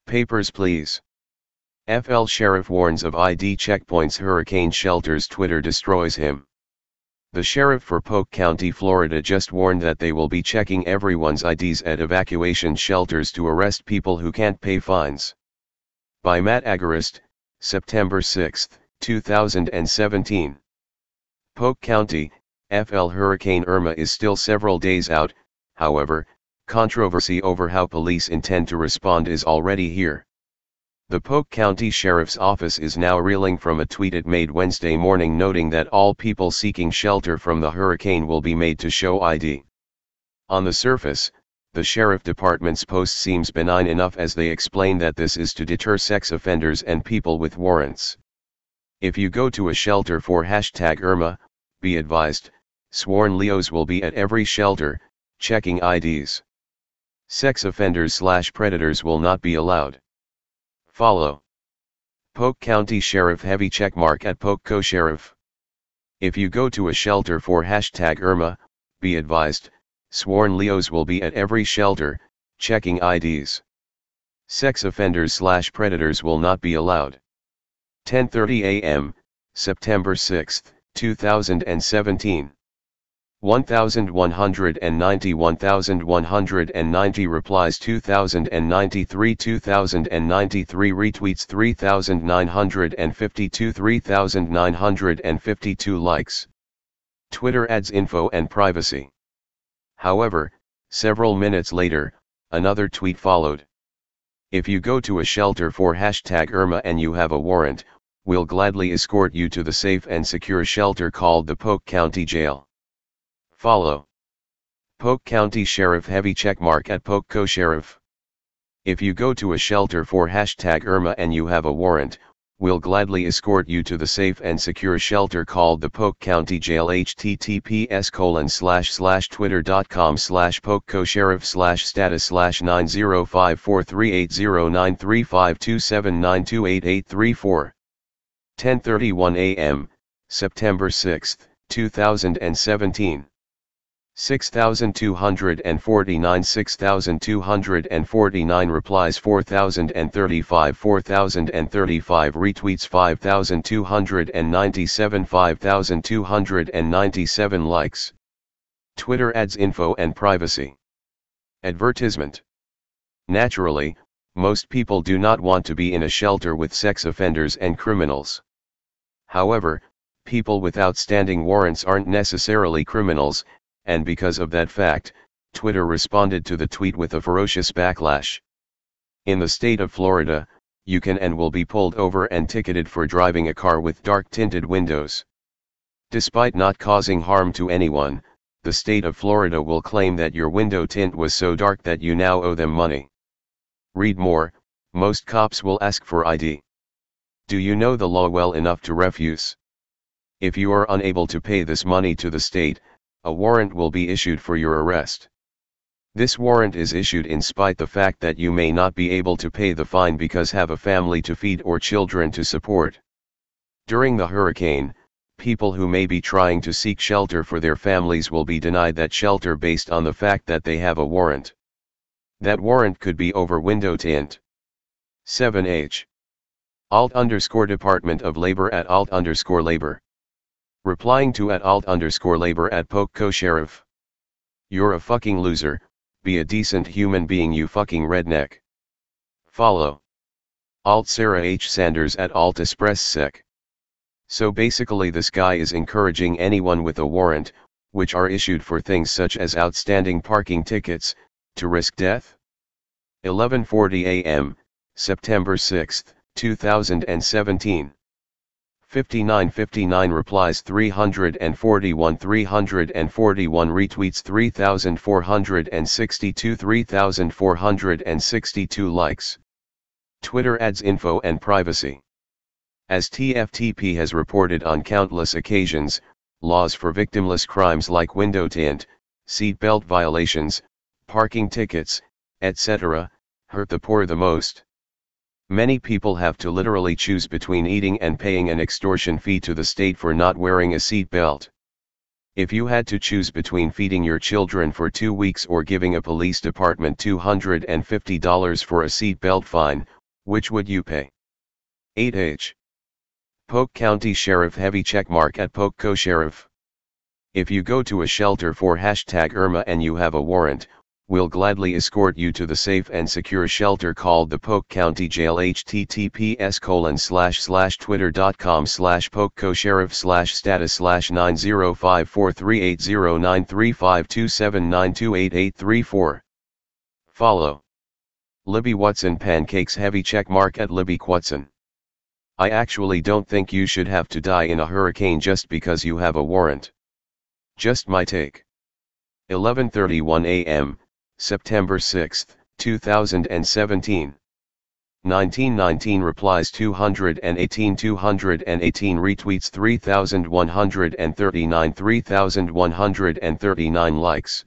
Papers please. FL Sheriff warns of ID checkpoints, hurricane shelters, Twitter destroys him. The sheriff for Polk County, Florida just warned that they will be checking everyone's IDs at evacuation shelters to arrest people who can't pay fines. By Matt Agarist, September 6, 2017. Polk County, FL Hurricane Irma is still several days out, however, controversy over how police intend to respond is already here. The Polk County Sheriff's Office is now reeling from a tweet it made Wednesday morning noting that all people seeking shelter from the hurricane will be made to show ID. On the surface, the Sheriff Department's post seems benign enough as they explain that this is to deter sex offenders and people with warrants. If you go to a shelter for #Irma, be advised, sworn Leos will be at every shelter, checking IDs. Sex offenders/predators will not be allowed. Follow. Polk County Sheriff heavy checkmark at Polk Co-Sheriff. If you go to a shelter for #Irma, be advised, sworn Leos will be at every shelter, checking IDs. Sex offenders/predators will not be allowed. 10:30 a.m., September 6, 2017. 1190 replies, 2093 retweets, 3952 3952 likes. Twitter adds info and privacy. However, several minutes later, another tweet followed. If you go to a shelter for #Irma and you have a warrant, we'll gladly escort you to the safe and secure shelter called the Polk County Jail. Follow. Polk County Sheriff heavy checkmark at Polk Co-Sheriff. If you go to a shelter for #Irma and you have a warrant, we'll gladly escort you to the safe and secure shelter called the Polk County Jail. https://twitter.com/polkcosheriff/status/9054380935279288834. 10:31 a.m., September 6, 2017. 6249 replies, 4035 retweets, 5297 likes. Twitter adds info and privacy. Advertisement. Naturally, most people do not want to be in a shelter with sex offenders and criminals. However, people with outstanding warrants aren't necessarily criminals, and because of that fact, Twitter responded to the tweet with a ferocious backlash. In the state of Florida, you can and will be pulled over and ticketed for driving a car with dark tinted windows. Despite not causing harm to anyone, the state of Florida will claim that your window tint was so dark that you now owe them money. Read more. Most cops will ask for ID. Do you know the law well enough to refuse? If you are unable to pay this money to the state, a warrant will be issued for your arrest. This warrant is issued in spite the fact that you may not be able to pay the fine because have a family to feed or children to support. During the hurricane, people who may be trying to seek shelter for their families will be denied that shelter based on the fact that they have a warrant. That warrant could be over window tint. 7H. Alt_Department of Labor at Alt_Labor. Replying to at Alt_Labor at Polk Co-Sheriff. You're a fucking loser, be a decent human being, you fucking redneck. Follow. Alt Sarah H. Sanders at Alt Express Sec. So basically this guy is encouraging anyone with a warrant, which are issued for things such as outstanding parking tickets, to risk death? 11:40 a.m., September 6, 2017. 5959 replies, 341 retweets, 3462 likes. Twitter adds info and privacy. As TFTP has reported on countless occasions, laws for victimless crimes like window tint, seatbelt violations, parking tickets, etc., hurt the poor the most. Many people have to literally choose between eating and paying an extortion fee to the state for not wearing a seat belt. If you had to choose between feeding your children for 2 weeks or giving a police department $250 for a seatbelt fine, which would you pay? 8H. Polk County Sheriff heavy checkmark at Polk Co-Sheriff. If you go to a shelter for #Irma and you have a warrant, we'll gladly escort you to the safe and secure shelter called the Polk County Jail. https://twitter.com/polkcosheriff/status/9054380935279288834. Follow. Libby Watson pancakes heavy checkmark at Libby Watson. I actually don't think you should have to die in a hurricane just because you have a warrant. Just my take. 11:31 a.m., September 6, 2017. 1919 replies 218 retweets 3139 likes.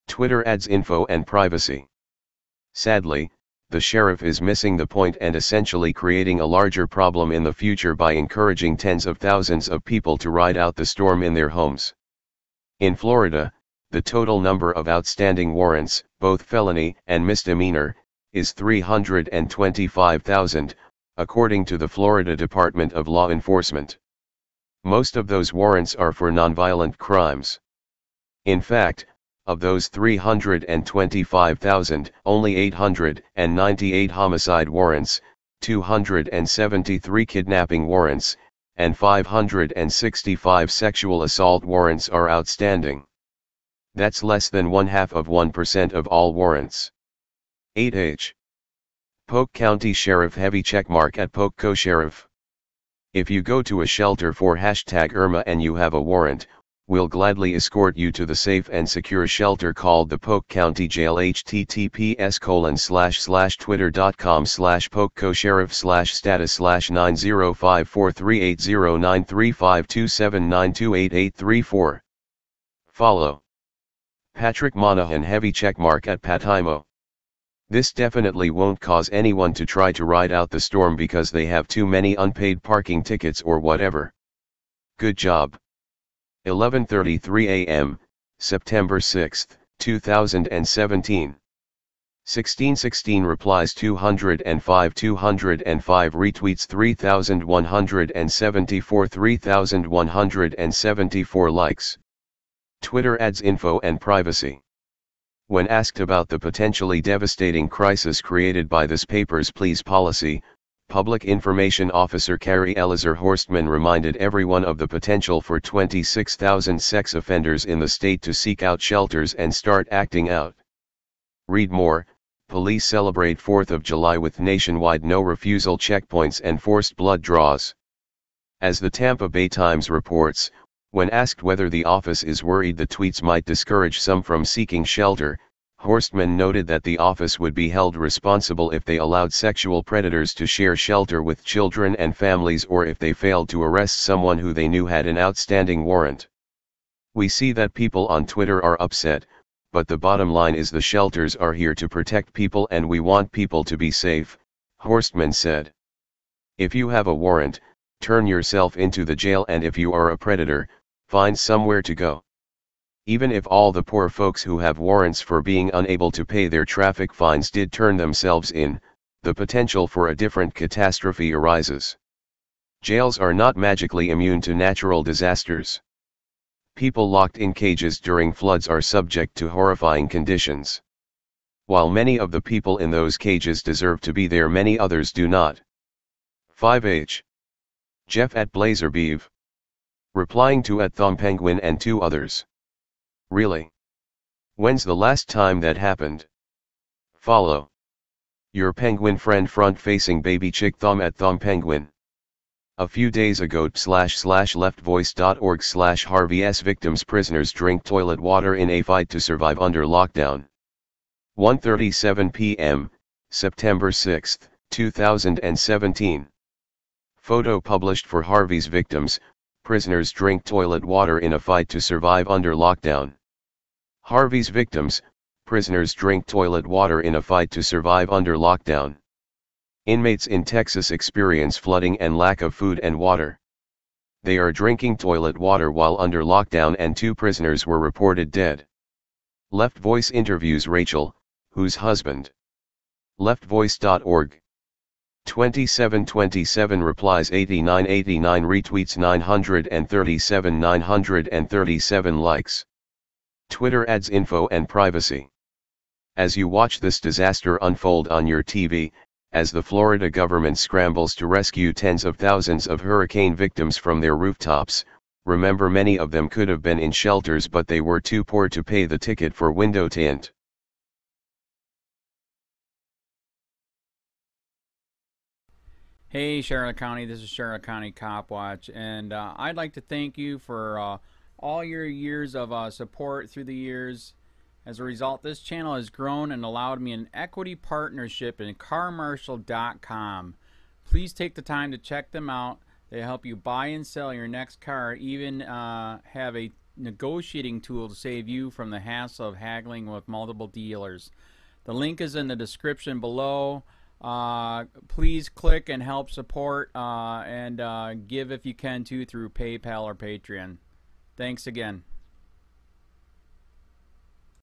Twitter adds info and privacy. Sadly, the sheriff is missing the point and essentially creating a larger problem in the future by encouraging tens of thousands of people to ride out the storm in their homes. In Florida, the total number of outstanding warrants, both felony and misdemeanor, is 325,000, according to the Florida Department of Law Enforcement. Most of those warrants are for nonviolent crimes. In fact, of those 325,000, only 898 homicide warrants, 273 kidnapping warrants, and 565 sexual assault warrants are outstanding. That's less than 0.5% of all warrants. 8H. Polk County Sheriff heavy checkmark at Polk Co-Sheriff. If you go to a shelter for #Irma and you have a warrant, we'll gladly escort you to the safe and secure shelter called the Polk County Jail. https://twitter.com/polkcosheriff/status/9054380935279288834. Follow. Patrick Monahan heavy checkmark at Patimo. This definitely won't cause anyone to try to ride out the storm because they have too many unpaid parking tickets or whatever. Good job. 11:33 a.m., September 6, 2017. 1616 replies 205 retweets 3174 likes. Twitter adds info and privacy. When asked about the potentially devastating crisis created by this paper's please policy, Public Information Officer Carrie Eliezer Horstman reminded everyone of the potential for 26,000 sex offenders in the state to seek out shelters and start acting out. Read more. Police celebrate 4th of July with nationwide no-refusal checkpoints and forced blood draws. As the Tampa Bay Times reports, when asked whether the office is worried the tweets might discourage some from seeking shelter, Horstman noted that the office would be held responsible if they allowed sexual predators to share shelter with children and families or if they failed to arrest someone who they knew had an outstanding warrant. We see that people on Twitter are upset, but the bottom line is the shelters are here to protect people and we want people to be safe, Horstman said. If you have a warrant, turn yourself into the jail, and if you are a predator, find somewhere to go. Even if all the poor folks who have warrants for being unable to pay their traffic fines did turn themselves in, the potential for a different catastrophe arises. Jails are not magically immune to natural disasters. People locked in cages during floods are subject to horrifying conditions. While many of the people in those cages deserve to be there, many others do not. 5H. Jeff at Blazerbeeve. Replying to at @ThomPenguin and 2 others. Really? When's the last time that happened? Follow. Your penguin friend front-facing baby chick Thom at @ThomPenguin. A few days ago /leftvoice.org/Harvey S. victims prisoners drink toilet water in a fight to survive under lockdown. 1:37 p.m., September 6, 2017. Photo published for Harvey's victims, prisoners drink toilet water in a fight to survive under lockdown. Harvey's victims, prisoners drink toilet water in a fight to survive under lockdown. Inmates in Texas experience flooding and lack of food and water. They are drinking toilet water while under lockdown and 2 prisoners were reported dead. Left Voice interviews Rachel, whose husband. Leftvoice.org. 2727 replies 8989 retweets 937 likes. Twitter adds info and privacy. As you watch this disaster unfold on your TV, as the Florida government scrambles to rescue tens of thousands of hurricane victims from their rooftops, remember many of them could have been in shelters but they were too poor to pay the ticket for window tint. Hey Charlotte County, this is Charlotte County Cop Watch, and I'd like to thank you for all your years of support through the years. As a result, this channel has grown and allowed me an equity partnership in carmarshal.com. Please take the time to check them out. They help you buy and sell your next car, even have a negotiating tool to save you from the hassle of haggling with multiple dealers. The link is in the description below. Please click and help support and give if you can too through PayPal or Patreon. Thanks again.